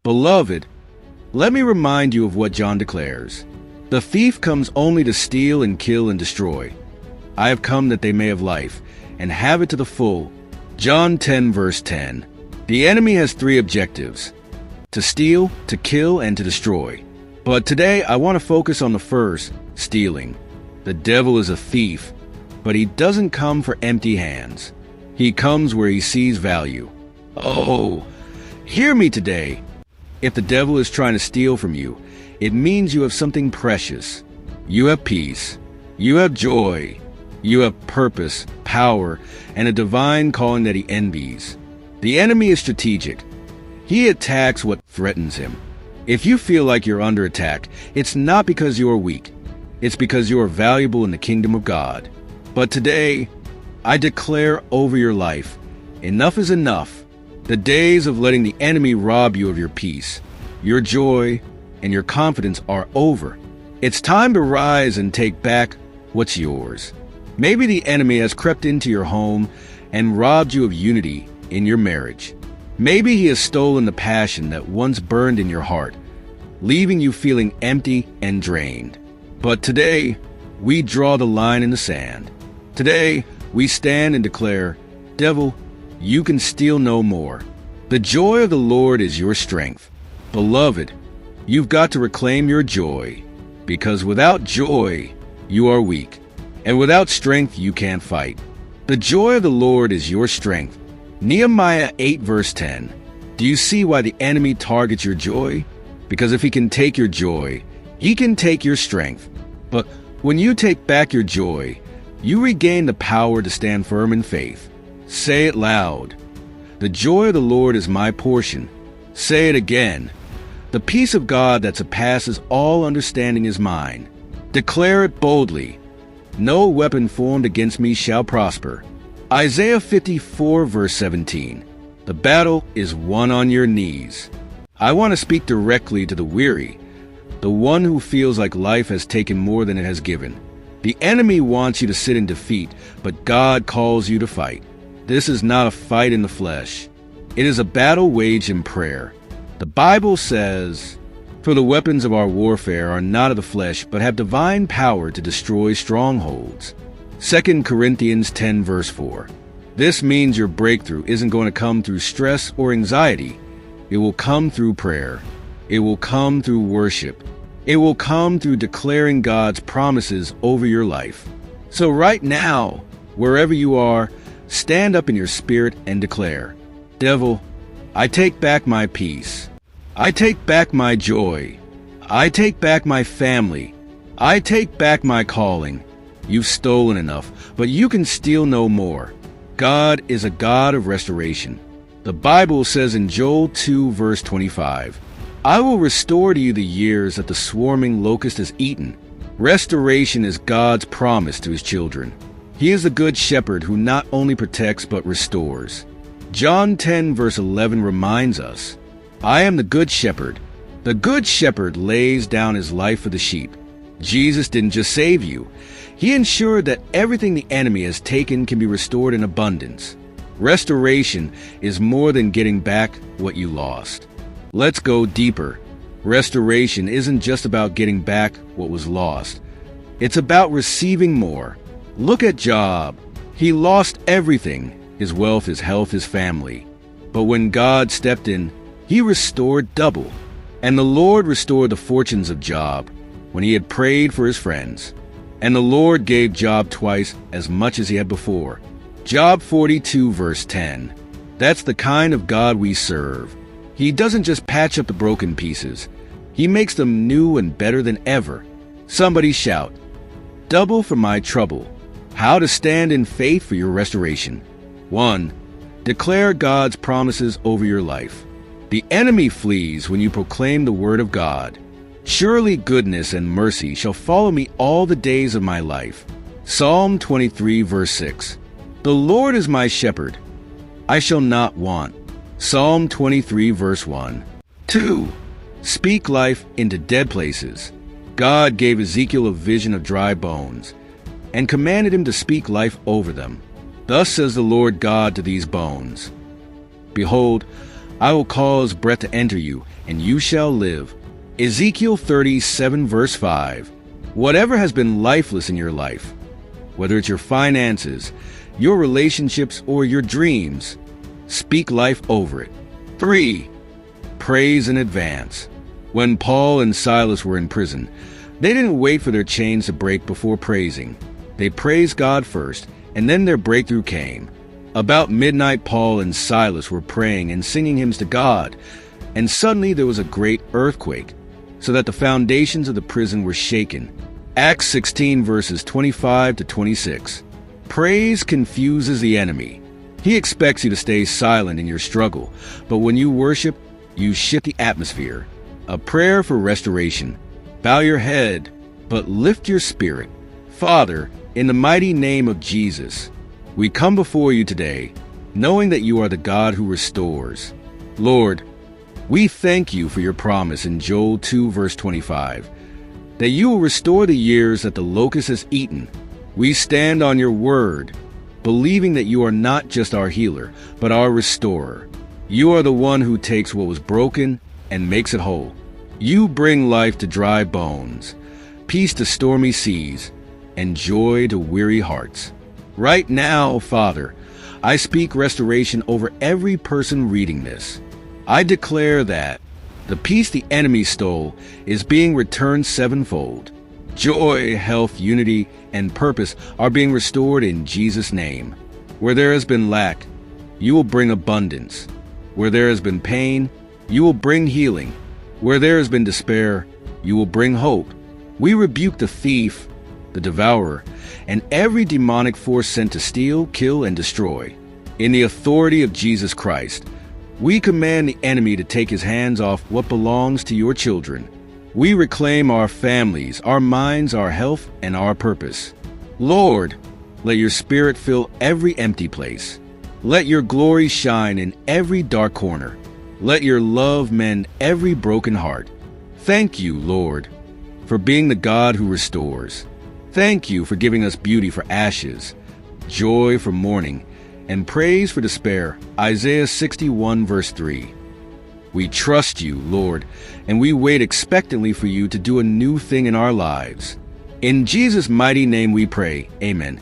Beloved, let me remind you of what John declares. The thief comes only to steal and kill and destroy. I have come that they may have life, and have it to the full. John 10 verse 10. The enemy has three objectives: to steal, to kill, and to destroy. But today I want to focus on the first, stealing. The devil is a thief, but he doesn't come for empty hands. He comes where he sees value. Oh, hear me today. If the devil is trying to steal from you, it means you have something precious. You have peace. You have joy. You have purpose, power, and a divine calling that he envies. The enemy is strategic. He attacks what threatens him. If you feel like you're under attack, it's not because you are weak. It's because you are valuable in the kingdom of God. But today, I declare over your life, enough is enough. The days of letting the enemy rob you of your peace, your joy, and your confidence are over. It's time to rise and take back what's yours. Maybe the enemy has crept into your home and robbed you of unity in your marriage. Maybe he has stolen the passion that once burned in your heart, leaving you feeling empty and drained. But today, we draw the line in the sand. Today, we stand and declare, devil, you can steal no more. The joy of the Lord is your strength. Beloved, you've got to reclaim your joy, because without joy, you are weak. And without strength, you can't fight. The joy of the Lord is your strength. Nehemiah 8 verse 10. Do you see why the enemy targets your joy? Because if he can take your joy, he can take your strength. But when you take back your joy, you regain the power to stand firm in faith. Say it loud. The joy of the Lord is my portion. Say it again. The peace of God that surpasses all understanding is mine. Declare it boldly. No weapon formed against me shall prosper. Isaiah 54 verse 17. The battle is won on your knees. I want to speak directly to the weary, the one who feels like life has taken more than it has given. The enemy wants you to sit in defeat, but God calls you to fight. This is not a fight in the flesh. It is a battle waged in prayer. The Bible says, "For the weapons of our warfare are not of the flesh, but have divine power to destroy strongholds." 2 Corinthians 10 verse 4. This means your breakthrough isn't going to come through stress or anxiety. It will come through prayer. It will come through worship. It will come through declaring God's promises over your life. So right now, wherever you are, stand up in your spirit and declare, devil, I take back my peace. I take back my joy. I take back my family. I take back my calling. You've stolen enough, but you can steal no more. God is a God of restoration. The Bible says in Joel 2 verse 25, I will restore to you the years that the swarming locust has eaten. Restoration is God's promise to his children. He is the good shepherd who not only protects but restores. John 10 verse 11 reminds us, I am the good shepherd. The good shepherd lays down his life for the sheep. Jesus didn't just save you. He ensured that everything the enemy has taken can be restored in abundance. Restoration is more than getting back what you lost. Let's go deeper. Restoration isn't just about getting back what was lost. It's about receiving more. Look at Job. He lost everything, his wealth, his health, his family. But when God stepped in, he restored double. And the Lord restored the fortunes of Job when he had prayed for his friends. And the Lord gave Job twice as much as he had before. Job 42 verse 10. That's the kind of God we serve. He doesn't just patch up the broken pieces. He makes them new and better than ever. Somebody shout, double for my trouble. How to stand in faith for your restoration. 1. Declare God's promises over your life. The enemy flees when you proclaim the word of God. Surely goodness and mercy shall follow me all the days of my life. Psalm 23 verse 6. The Lord is my shepherd. I shall not want. Psalm 23 verse 1. 2. Speak life into dead places. God gave Ezekiel a vision of dry bones and commanded him to speak life over them. Thus says the Lord God to these bones, Behold, I will cause breath to enter you, and you shall live. Ezekiel 37 verse 5. Whatever has been lifeless in your life, whether it's your finances, your relationships, or your dreams, speak life over it. 3. Praise in advance. When Paul and Silas were in prison, they didn't wait for their chains to break before praising. They praised God first, and then their breakthrough came. About midnight, Paul and Silas were praying and singing hymns to God, and suddenly there was a great earthquake, so that the foundations of the prison were shaken. Acts 16 verses 25 to 26. Praise confuses the enemy. He expects you to stay silent in your struggle, but when you worship, you shift the atmosphere. A prayer for restoration. Bow your head, but lift your spirit. Father, in the mighty name of Jesus, we come before you today, knowing that you are the God who restores. Lord, we thank you for your promise in Joel 2 verse 25, that you will restore the years that the locust has eaten. We stand on your word, believing that you are not just our healer, but our restorer. You are the one who takes what was broken and makes it whole. You bring life to dry bones, peace to stormy seas, and joy to weary hearts. Right now, Father, I speak restoration over every person reading this. I declare that the peace the enemy stole is being returned sevenfold. Joy, health, unity, and purpose are being restored in Jesus' name. Where there has been lack, you will bring abundance. Where there has been pain, you will bring healing. Where there has been despair, you will bring hope. We rebuke the thief, the devourer, and every demonic force sent to steal, kill, and destroy. In the authority of Jesus Christ, we command the enemy to take his hands off what belongs to your children. We reclaim our families, our minds, our health, and our purpose. Lord, let your spirit fill every empty place. Let your glory shine in every dark corner. Let your love mend every broken heart. Thank you, Lord, for being the God who restores. Thank you for giving us beauty for ashes, joy for mourning, and praise for despair. Isaiah 61 verse 3. We trust you, Lord, and we wait expectantly for you to do a new thing in our lives. In Jesus' mighty name we pray. Amen.